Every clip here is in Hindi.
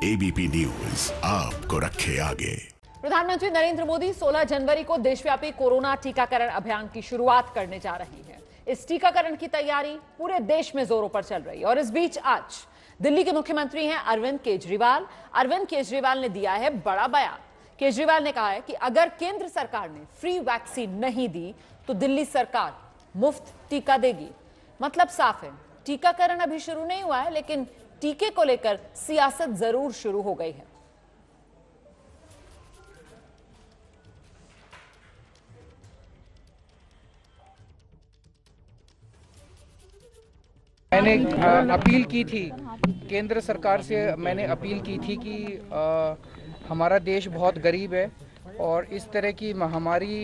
एबीपी न्यूज आपको रखे आगे। प्रधानमंत्री नरेंद्र मोदी 16 जनवरी को देशव्यापी कोरोना टीकाकरण अभियान की शुरुआत करने जा रही है। इस टीकाकरण की तैयारी पूरे देश में जोरों पर चल रही है और इस बीच आज दिल्ली के मुख्यमंत्री हैं अरविंद केजरीवाल। अरविंद केजरीवाल ने दिया है बड़ा बयान। केजरीवाल ने कहा है कि अगर केंद्र सरकार ने फ्री वैक्सीन नहीं दी तो दिल्ली सरकार मुफ्त टीका देगी। मतलब साफ है, टीकाकरण अभी शुरू नहीं हुआ है, लेकिन टीके को लेकर सियासत जरूर शुरू हो गई है। मैंने अपील की थी केंद्र सरकार से, मैंने अपील की थी कि हमारा देश बहुत गरीब है और इस तरह की महामारी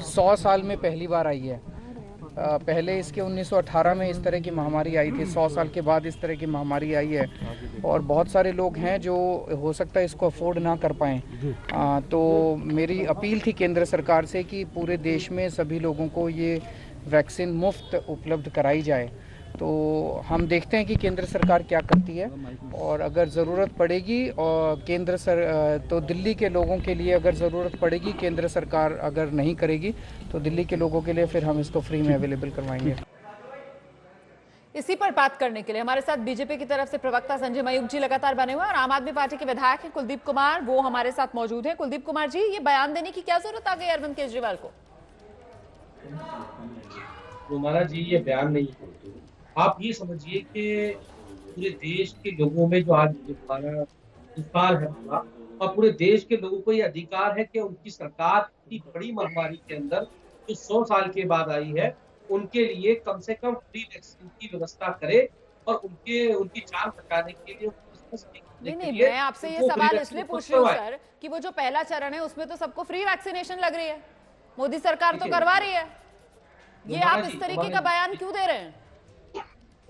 100 साल में पहली बार आई है। पहले इसके 1918 में इस तरह की महामारी आई थी। 100 साल के बाद इस तरह की महामारी आई है और बहुत सारे लोग हैं जो हो सकता है इसको अफोर्ड ना कर पाएँ। तो मेरी अपील थी केंद्र सरकार से कि पूरे देश में सभी लोगों को ये वैक्सीन मुफ्त उपलब्ध कराई जाए। तो हम देखते हैं कि केंद्र सरकार क्या करती है और अगर ज़रूरत पड़ेगी और तो दिल्ली के लोगों के लिए अगर ज़रूरत पड़ेगी, केंद्र सरकार अगर नहीं करेगी तो दिल्ली के लोगों के लिए फिर हम इसको फ्री में अवेलेबल करवाएंगे। इसी पर बात करने के लिए हमारे साथ बीजेपी की तरफ से प्रवक्ता संजय मयूख जी लगातार बने हुए हैं और आम आदमी पार्टी के विधायक हैं कुलदीप कुमार, वो हमारे साथ मौजूद हैं। कुलदीप कुमार जी, ये बयान देने की क्या जरूरत आ गई अरविंद केजरीवाल को? रोमाना जी, ये बयान नहीं है। आप ये समझिए कि पूरे देश के लोगों में जो आज हमारा अधिकार है पूरा, और पूरे देश के लोगों को ये अधिकार है कि उनकी सरकार इतनी बड़ी महामारी के अंदर जो 100 साल के बाद आई है, उनके लिए कम से कम फ्री वैक्सीन की व्यवस्था करे और उनकी जान बचाने के लिए नहीं, मैं आपसे ये सवाल इसलिए पूछ रही हूँ सर कि वो जो पहला चरण है उसमें तो सबको फ्री वैक्सीनेशन लग रही है, मोदी सरकार तो करवा रही है। ये आप इस तरीके का बयान क्यों दे रहे हैं?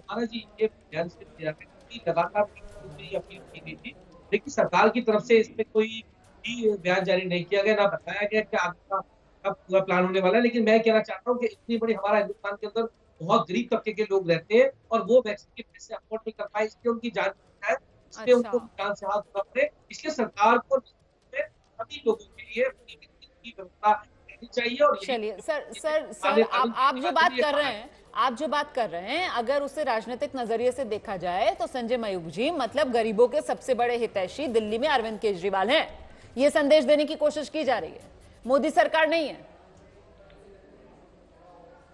जी, ये बयान सिर्फ दिया है कि लगातार अपील की गई थी, लेकिन सरकार की तरफ से इसमें कोई भी बयान जारी नहीं किया गया, ना बताया गया कि आगे का पूरा प्लान होने वाला है। लेकिन मैं कहना चाहता हूँ कि इतनी बड़ी हमारा हिंदुस्तान के अंदर बहुत गरीब तबके के लोग रहते हैं और वो वैक्सीन के पैसे अफोर्ड नहीं कर पाए, इसलिए उनकी जान है, इसलिए उनको जान से हाथ धोना पड़े। इसलिए सरकार को सभी लोगों के लिए की व्यवस्था करनी चाहिए। और चलिए सर आप जो बात कर रहे हैं अगर उसे राजनीतिक नजरिए से देखा जाए तो संजय मयूख जी, मतलब गरीबों के सबसे बड़े हितैषी दिल्ली में अरविंद केजरीवाल हैं। ये संदेश देने की कोशिश की जा रही है, मोदी सरकार नहीं है।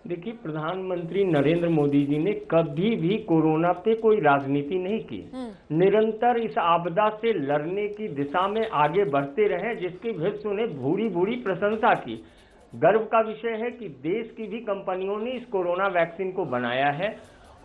देखिए, प्रधानमंत्री नरेंद्र मोदी जी ने कभी भी कोरोना पे कोई राजनीति नहीं की। निरंतर इस आपदा से लड़ने की दिशा में आगे बढ़ते रहे, जिसकी विश्व ने भूरी भूरी प्रशंसा की। गर्व का विषय है कि देश की भी कंपनियों ने इस कोरोना वैक्सीन को बनाया है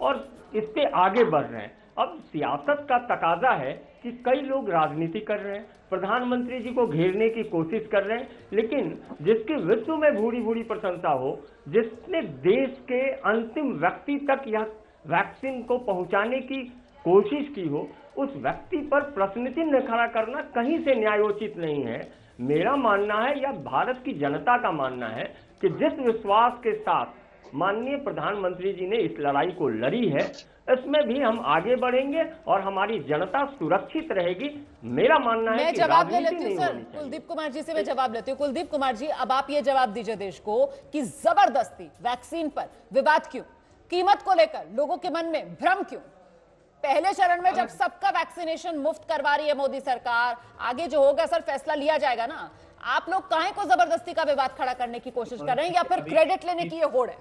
और इस पे आगे बढ़ रहे हैं। अब सियासत का तकाजा है कि कई लोग राजनीति कर रहे हैं, प्रधानमंत्री जी को घेरने की कोशिश कर रहे हैं, लेकिन जिसकी विश्व में भूरी भूरी प्रशंसा हो, जिसने देश के अंतिम व्यक्ति तक यह वैक्सीन को पहुंचाने की कोशिश की हो, उस व्यक्ति पर प्रश्न चिन्ह खड़ा करना कहीं से न्यायोचित नहीं है। मेरा मानना है, या भारत की जनता का मानना है, कि जिस विश्वास के साथ माननीय प्रधानमंत्री जी ने इस लड़ाई को लड़ी है, इसमें भी हम आगे बढ़ेंगे और हमारी जनता सुरक्षित रहेगी। मेरा मानना है कि जवाब ले लेती हूँ सर, कुलदीप कुमार जी से मैं जवाब लेती हूँ। कुलदीप कुमार जी, अब आप ये जवाब दीजिए देश को कि जबरदस्ती वैक्सीन पर विवाद क्यों, कीमत को लेकर लोगों के मन में भ्रम क्यों? पहले चरण में जब सबका वैक्सीनेशन मुफ्त करवा रही है मोदी सरकार, आगे जो होगा सर फैसला लिया जाएगा ना। आप लोग काहे को जबरदस्ती का विवाद खड़ा करने की कोशिश कर रहे हैं या फिर क्रेडिट लेने की ये होड़ है?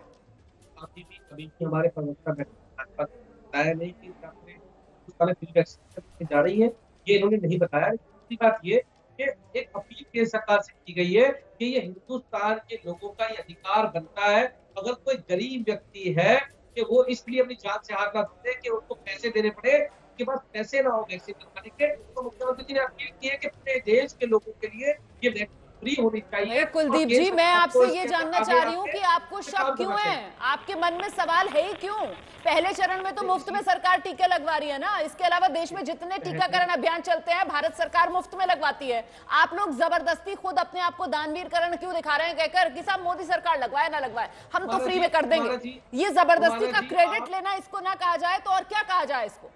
कभी हमारे प्रवक्ता बताया नहीं कि फ्री वैक्सीन जा रही है, ये इन्होंने नहीं बताया। दूसरी बात ये कि एक अपील केंद्र सरकार से की गई है कि ये हिंदुस्तान के लोगों का ये अधिकार बनता है, अगर कोई गरीब व्यक्ति है कि वो इसलिए अपनी जान से हाथ ना धोते कि उनको पैसे देने पड़े, उनके पास पैसे ना हो वैक्सीन लगवाने के, तो मुख्यमंत्री जी ने अपील की है कि पूरे देश के लोगों के लिए ये वैक्सीन फ्री होनी चाहिए। कुलदीप जी, मैं आपसे ये जानना चाह रही हूँ कि आपको शक क्यों है, आपके मन में सवाल है ही क्यों? पहले चरण में तो मुफ्त में सरकार टीके लगवा रही है ना, इसके अलावा देश में जितने टीकाकरण अभियान चलते हैं भारत सरकार मुफ्त में लगवाती है। आप लोग जबरदस्ती खुद अपने आप को दानवीरकरण क्यों दिखा रहे हैं कहकर कि साहब मोदी सरकार लगवाए ना लगवाए, हम तो फ्री में कर देंगे। ये जबरदस्ती का क्रेडिट लेना इसको ना कहा जाए तो और क्या कहा जाए इसको?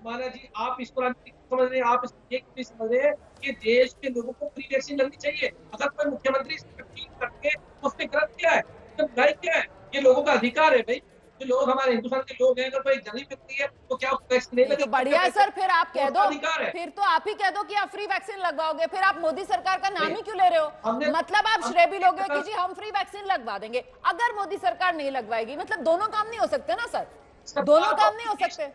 माना जी आप इसको राजनीतिक समझ रहे हैं, आप इसको एक भी समझ रहे हैं कि देश के लोगों को फ्री वैक्सीन लगनी चाहिए। अगर कोई मुख्यमंत्री इस पर अपील करके तो उसने गलत किया है, तो बुराई क्या है? ये लोगों का अधिकार है भाई। जो लोग हमारे हिंदुस्तान के लोग हैं, अगर कोई गरीब व्यक्ति है तो क्या वैक्सीन नहीं ये तो लगेगी? बढ़िया है सर, फिर आप कह दो, अधिकार है। फिर तो आप ही कह दो कि आप फ्री वैक्सीन लगवाओगे, फिर आप मोदी सरकार का नाम ही क्यों ले रहे हो? मतलब आप श्रेय भी लोगे कि जी हम फ्री वैक्सीन लगवा देंगे। अगर मोदी सरकार नहीं लगवाएगी, मतलब दोनों काम नहीं हो सकते ना सर, दोनों काम नहीं हो सकते।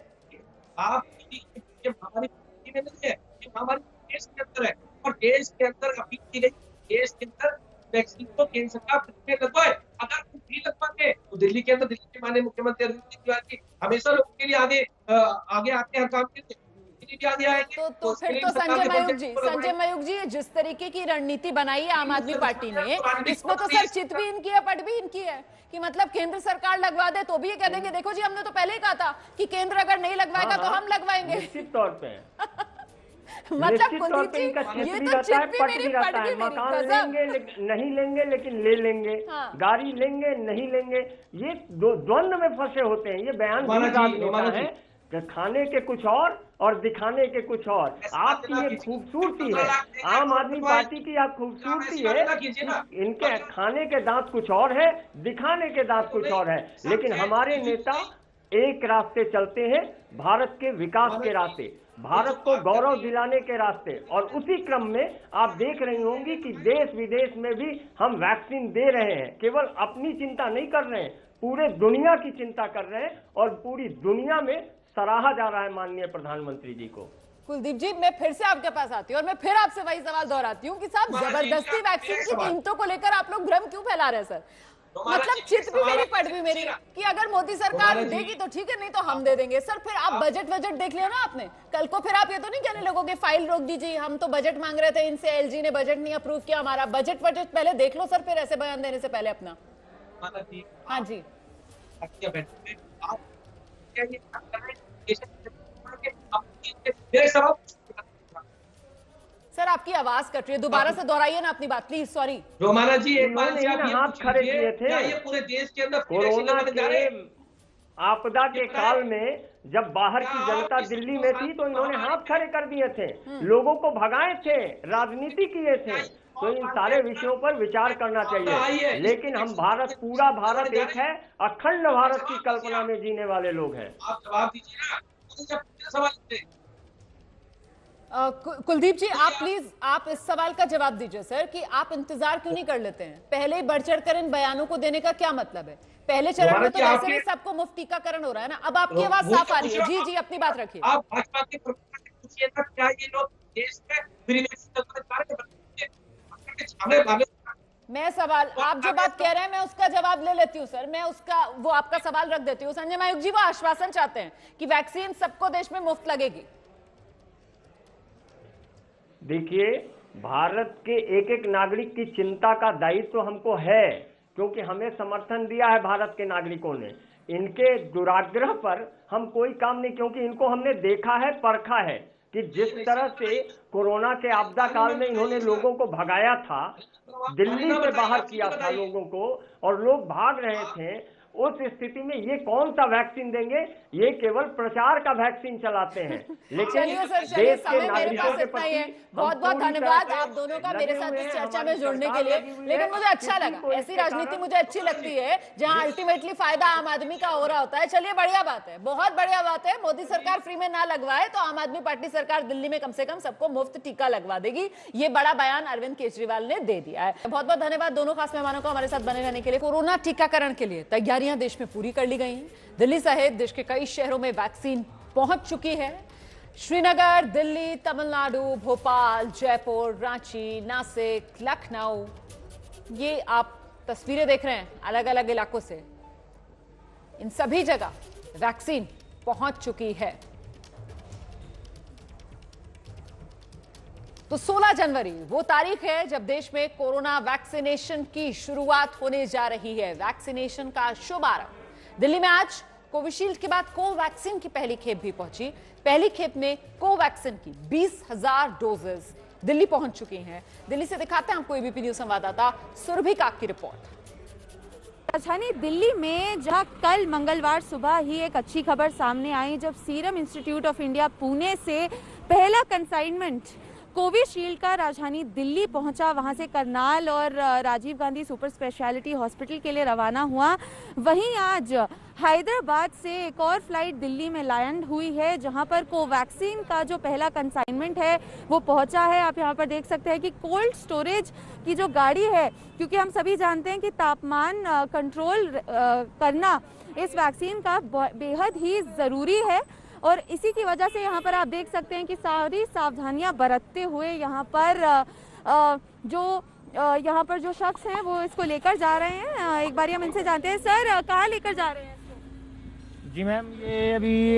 आप ये महामारी में नहीं है, ये महामारी देश के अंदर है, और देश के अंदर अपील की गई देश के अंदर वैक्सीन को केंद्र सरकार फ्री में लगवाए। अगर फ्री लगवाते तो दिल्ली के अंदर दिल्ली के माननीय मुख्यमंत्री अरविंद केजरीवाल जी हमेशा लोगों के लिए आगे आते हैं काम के लिए, भी आगे आएंगे। तो फिर तो संजय मयूख जी जिस तरीके की रणनीति बनाई है आम आदमी पार्टी ने, इसमें तो सर चित भी इनकी है, पट भी इनकी है कि मतलब केंद्र सरकार लगवा दे तो भी ये कह देंगे देखो जी हमने तो पहले ही कहा था कि केंद्र अगर नहीं लगवाएगा तो हम लगवाएंगे। निश्चित तौर पे मतलब कुलदीप जी ये तो चित भी मेरी पट भी मेरी, मकान लेंगे नहीं लेंगे लेकिन ले लेंगे, गाड़ी लेंगे नहीं लेंगे, ये द्वंद्व में फंसे होते हैं। ये बयान है कि खाने के कुछ और दिखाने के कुछ और। आपकी ये खूबसूरती है, आम आदमी पार्टी की आप खूबसूरती है, इनके खाने के दांत कुछ और है, दिखाने के दांत कुछ और है, लेकिन हमारे नेता एक रास्ते चलते हैं, भारत के विकास के रास्ते, भारत को गौरव दिलाने के रास्ते। और उसी क्रम में आप देख रही होंगी कि देश विदेश में भी हम वैक्सीन दे रहे हैं। केवल अपनी चिंता नहीं कर रहे हैं, पूरे दुनिया की चिंता कर रहे हैं, और पूरी दुनिया में सराहा जा रहा है माननीय प्रधानमंत्री जी को। कुलदीप जी मैं फिर से आपके पास आती हूँ और मैं फिर आपसे वही सवाल दोहराती हूँ कि साहब जबरदस्ती वैक्सीन की कीमतों को लेकर आप लोग भ्रम क्यों फैला रहे हैं सर? मतलब चित भी मेरी पट भी मेरी कि अगर मोदी सरकार देगी तो ठीक है, नहीं तो हम दे देंगे। सर फिर आप बजट देख लिया ना आपने, कल को फिर आप ये तो नहीं कहने लोगों के फाइल रोक दीजिए, हम तो बजट मांग रहे थे इनसे, एलजी ने बजट नहीं अप्रूव किया हमारा। बजट पहले देख लो सर, फिर ऐसे बयान देने से पहले अपना। हाँ जी सर आपकी आवाज कट रही है, दोबारा से दोहराइए ना अपनी बात प्लीज। सॉरी रोमाना जी, एक बार हाथ खड़े किए थे ये पूरे देश के अंदर कोरोना के आपदा के काल में, जब बाहर की जनता दिल्ली में थी तो इन्होंने हाथ खड़े कर दिए थे, लोगों को भगाए थे, राजनीति किए थे। तो इन सारे विषयों पर विचार करना चाहिए। लेकिन हम भारत, पूरा भारत एक है, अखंड भारत की कल्पना में जीने वाले लोग हैं। आप जवाब दीजिए ना सवाल। कुलदीप जी आप प्लीज आप इस सवाल का जवाब दीजिए सर कि आप इंतजार क्यों नहीं कर लेते हैं? पहले ही बढ़ चढ़कर इन बयानों को देने का क्या मतलब है? पहले चरण में तो वैसे भी सबको मुफ्त टीकाकरण हो रहा है ना। अब आपकी आवाज साफ आ रही है। जी जी अपनी बात रखिए। आप भाजपा के प्रवक्ता से पूछिए ना, क्या ये लोग देश में मैं सवाल, आप जो बात कह रहे हैं मैं उसका जवाब ले लेती हूँ सर, मैं उसका वो आपका सवाल रख देती हूँ। संजय मयूख जी वो आश्वासन चाहते हैं कि वैक्सीन सबको देश में मुफ्त लगेगी। देखिए, भारत के एक एक नागरिक की चिंता का दायित्व तो हमको है, क्योंकि हमें समर्थन दिया है भारत के नागरिकों ने। इनके दुराग्रह पर हम कोई काम नहीं, क्योंकि इनको हमने देखा है, परखा है कि जिस तरह से कोरोना के आपदा काल में इन्होंने लोगों को भगाया था, दिल्ली से बाहर किया था लोगों को, और लोग भाग रहे थे। उस स्थिति में ये कौन सा वैक्सीन देंगे? ये केवल प्रचार का वैक्सीन चलाते हैं। लेकिन चलिए समय मेरे पास इतना ही है। बहुत बहुत धन्यवाद आप दोनों का मेरे साथ इस चर्चा में जुड़ने के लिए। लेकिन मुझे अच्छा लगा, ऐसी राजनीति मुझे अच्छी लगती है जहां अल्टीमेटली फायदा आम आदमी का हो रहा होता है। चलिए बढ़िया बात है, बहुत बढ़िया बात है। मोदी सरकार फ्री में ना लगवाए तो आम आदमी पार्टी सरकार दिल्ली में कम से कम सबको मुफ्त टीका लगवा देगी। ये बड़ा बयान अरविंद केजरीवाल ने दे दिया है। बहुत बहुत धन्यवाद दोनों खास मेहमानों को हमारे साथ बने रहने के लिए। कोरोना टीकाकरण के लिए तैयारियां देश में पूरी कर ली गई हैं। दिल्ली सहित देश के कई शहरों में वैक्सीन पहुंच चुकी है। श्रीनगर, दिल्ली, तमिलनाडु, भोपाल, जयपुर, रांची, नासिक, लखनऊ, ये आप तस्वीरें देख रहे हैं अलग अलग इलाकों से। इन सभी जगह वैक्सीन पहुंच चुकी है। तो 16 जनवरी वो तारीख है जब देश में कोरोना वैक्सीनेशन की शुरुआत होने जा रही है। वैक्सीनेशन का शुभारंभ दिल्ली में आज कोविशील्ड के बाद कोवैक्सीन की पहली खेप भी पहुंची। पहली खेप में कोवैक्सीन की 20,000 डोजेस दिल्ली पहुंच चुकी हैं। दिल्ली से दिखाते हैं आपको एबीपी न्यूज संवाददाता सुरभि काक की रिपोर्ट। राजधानी दिल्ली में जहां कल मंगलवार सुबह ही एक अच्छी खबर सामने आई जब serum institute of India Pune से पहला कंसाइनमेंट कोविशील्ड का राजधानी दिल्ली पहुंचा, वहां से करनाल और Rajiv Gandhi super speciality hospital के लिए रवाना हुआ। वहीं आज हैदराबाद से एक और फ्लाइट दिल्ली में लैंड हुई है जहां पर कोवैक्सीन का जो पहला कंसाइनमेंट है वो पहुंचा है। आप यहां पर देख सकते हैं कि कोल्ड स्टोरेज की जो गाड़ी है, क्योंकि हम सभी जानते हैं कि तापमान कंट्रोल करना इस वैक्सीन का बेहद ही ज़रूरी है और इसी की वजह से यहाँ पर आप देख सकते हैं कि सारी सावधानियां बरतते हुए यहाँ पर जो शख्स हैं वो इसको लेकर जा रहे हैं। एक बार हम इनसे जानते हैं, सर कहाँ लेकर जा रहे हैं इसको? जी मैम, ये अभी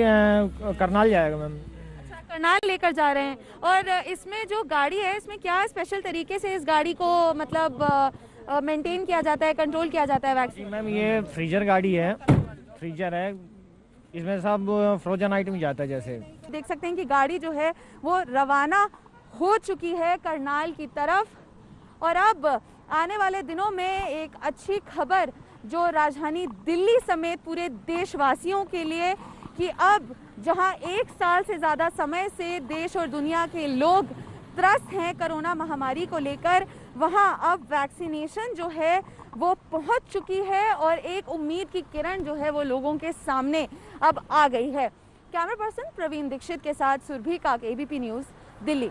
करनाल जाएगा मैम। अच्छा, करनाल लेकर जा रहे हैं। और इसमें जो गाड़ी है इसमें क्या स्पेशल तरीके से इस गाड़ी को मतलब मेंटेन किया जाता है, कंट्रोल किया जाता है वैक्सीन? जी मैम, ये फ्रीजर गाड़ी है, फ्रीजर है, इसमें सब फ्रोजन आइटम जाता है। जैसे देख सकते हैं कि गाड़ी जो है वो रवाना हो चुकी है करनाल की तरफ और अब आने वाले दिनों में एक अच्छी खबर जो राजधानी दिल्ली समेत पूरे देशवासियों के लिए कि अब जहां एक साल से ज़्यादा समय से देश और दुनिया के लोग त्रस्त हैं कोरोना महामारी को लेकर, वहां अब वैक्सीनेशन जो है वो पहुंच चुकी है और एक उम्मीद की किरण जो है वो लोगों के सामने अब आ गई है। कैमरा पर्सन प्रवीण दीक्षित के साथ सुरभि काक, एबीपी न्यूज़, दिल्ली।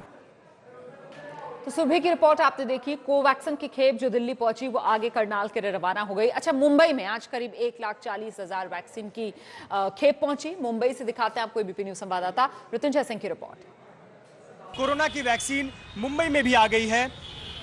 तो सुरभि की रिपोर्ट आपने देखी। कोवैक्सीन की खेप जो दिल्ली पहुंची वो आगे करनाल के लिए रवाना हो गई। अच्छा, मुंबई में आज करीब 1,40,000 वैक्सीन की खेप पहुंची। मुंबई से दिखाते हैं आपको एबीपी न्यूज़ संवाददाता मृत्युंजय सिंह की रिपोर्ट। कोरोना की वैक्सीन मुंबई में भी आ गई है।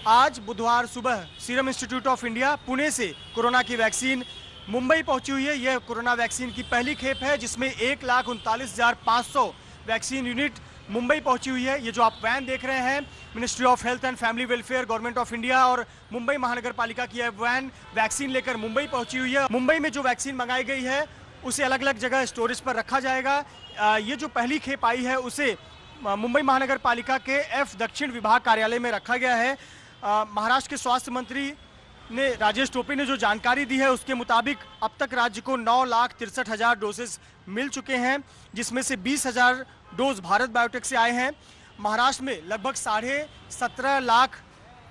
आज बुधवार सुबह serum institute of India Pune से कोरोना की वैक्सीन मुंबई पहुंची हुई है। यह कोरोना वैक्सीन की पहली खेप है जिसमें 1,39,500 वैक्सीन यूनिट मुंबई पहुंची हुई है। ये जो आप वैन देख रहे हैं, ministry of health and family welfare, government of India और मुंबई महानगर पालिका की यह वैन वैक्सीन लेकर मुंबई पहुंची हुई है। मुंबई में जो वैक्सीन मंगाई गई है उसे अलग अलग जगह स्टोरेज पर रखा जाएगा। ये जो पहली खेप आई है उसे मुंबई महानगर पालिका के एफ दक्षिण विभाग कार्यालय में रखा गया है। महाराष्ट्र के स्वास्थ्य मंत्री ने राजेश टोपे ने जो जानकारी दी है उसके मुताबिक अब तक राज्य को 9,63,000 डोजेस मिल चुके हैं, जिसमें से 20,000 डोज भारत बायोटेक से आए हैं। महाराष्ट्र में लगभग 17.5 लाख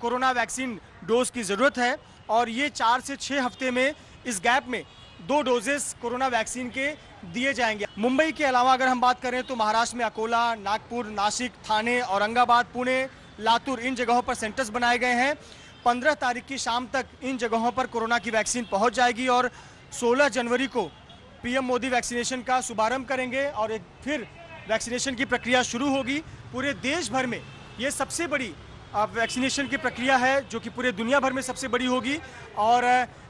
कोरोना वैक्सीन डोज की ज़रूरत है और ये 4 से 6 हफ्ते में इस गैप में 2 डोजेस कोरोना वैक्सीन के दिए जाएंगे। मुंबई के अलावा अगर हम बात करें तो महाराष्ट्र में अकोला, नागपुर, नासिक, थाने, औरंगाबाद, पुणे, लातूर इन जगहों पर सेंटर्स बनाए गए हैं। 15 तारीख की शाम तक इन जगहों पर कोरोना की वैक्सीन पहुंच जाएगी और 16 जनवरी को पीएम मोदी वैक्सीनेशन का शुभारंभ करेंगे और एक फिर वैक्सीनेशन की प्रक्रिया शुरू होगी। पूरे देश भर में ये सबसे बड़ी वैक्सीनेशन की प्रक्रिया है जो कि पूरे दुनिया भर में सबसे बड़ी होगी और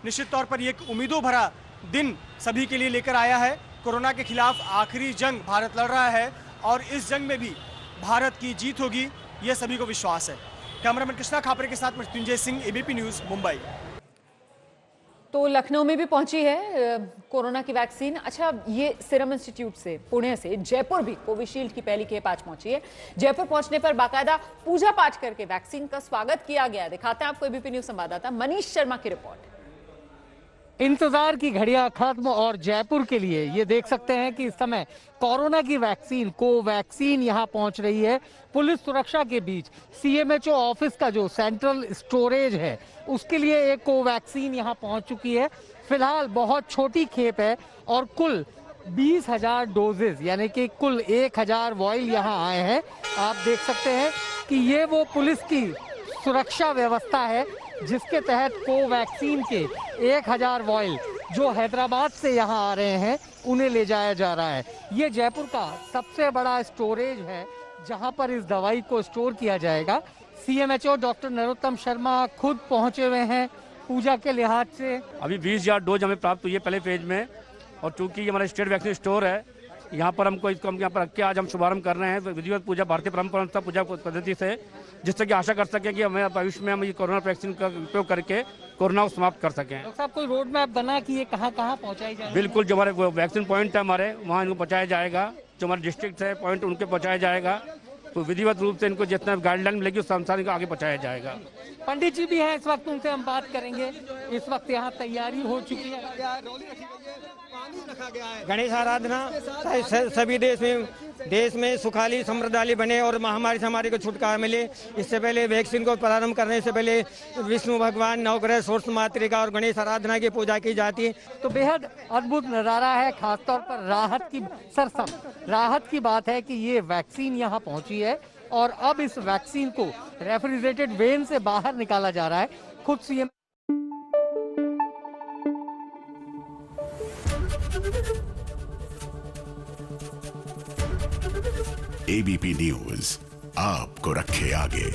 निश्चित तौर पर ये एक उम्मीदों भरा दिन सभी के लिए लेकर आया है। कोरोना के खिलाफ आखिरी जंग भारत लड़ रहा है और इस जंग में भी भारत की जीत होगी, यह सभी को विश्वास है। कैमरामैन कृष्णा खापरे के साथ मृत्युंजय सिंह, एबीपी न्यूज़, मुंबई। तो लखनऊ में भी पहुंची है कोरोना की वैक्सीन। अच्छा, ये सीरम इंस्टीट्यूट से पुणे से जयपुर भी कोविशील्ड की पहली खेप आज पहुंची है। जयपुर पहुंचने पर बाकायदा पूजा पाठ करके वैक्सीन का स्वागत किया गया। दिखाते हैं आपको एबीपी न्यूज़ संवाददाता मनीष शर्मा की रिपोर्ट। इंतजार की घड़ियां खत्म और जयपुर के लिए ये देख सकते हैं कि इस समय कोरोना की वैक्सीन कोवैक्सीन यहां पहुंच रही है। पुलिस सुरक्षा के बीच सीएमएचओ ऑफिस का जो सेंट्रल स्टोरेज है उसके लिए एक कोवैक्सीन यहां पहुंच चुकी है। फिलहाल बहुत छोटी खेप है और कुल 20,000 डोजेज यानी कि कुल 1,000 वॉयल यहां आए हैं। आप देख सकते हैं कि ये वो पुलिस की सुरक्षा व्यवस्था है जिसके तहत कोवैक्सीन के 1,000 वॉयल जो हैदराबाद से यहाँ आ रहे हैं उन्हें ले जाया जा रहा है। ये जयपुर का सबसे बड़ा स्टोरेज है जहाँ पर इस दवाई को स्टोर किया जाएगा। सीएमएचओ डॉक्टर नरोत्तम शर्मा खुद पहुँचे हुए हैं पूजा के लिहाज से। अभी 20,000 डोज हमें प्राप्त हुई है पहले फेज में और चूंकि हमारा स्टेट वैक्सीन स्टोर है यहाँ पर हमको इसको हम यहाँ पर रख के आज हम शुभारंभ कर रहे हैं विधिवत पूजा भारतीय परंपरा पूजा पद्धति से, जिससे कि आशा कर सकें कि हमें भविष्य में हम ये कोरोना वैक्सीन का उपयोग करके कोरोना को समाप्त कर सकें। डॉक्टर साहब, कोई रोड मैप बना कि ये कहाँ कहाँ पहुँचाई जाए? बिल्कुल, जो हमारे वैक्सीन पॉइंट है हमारे वहाँ इनको पहुँचाया जाएगा। जो हमारे डिस्ट्रिक्ट है पॉइंट उनके पहुँचाया जाएगा। तो विधिवत रूप से इनको जितना गाइडलाइन मिलेगी उस अनुसार इनको आगे पहुँचाया जाएगा। पंडित जी भी हैं इस वक्त, उनसे हम बात करेंगे। इस वक्त यहाँ तैयारी हो चुकी है। गणेश आराधना सभी देश में सुखाली समृद्धाली बने और महामारी से हमारे को छुटकारा मिले। इससे पहले वैक्सीन को प्रारंभ करने से पहले विष्णु भगवान, नवग्रह, सोर्स मातृका और गणेश आराधना की पूजा की जाती है। तो बेहद अद्भुत नज़ारा है, खासतौर पर राहत की राहत की बात है कि ये वैक्सीन यहाँ पहुंची है और अब इस वैक्सीन को रेफ्रिजरेटेड वेन से बाहर निकाला जा रहा है। खुद सीएम एबीपी न्यूज आपको रखे आगे।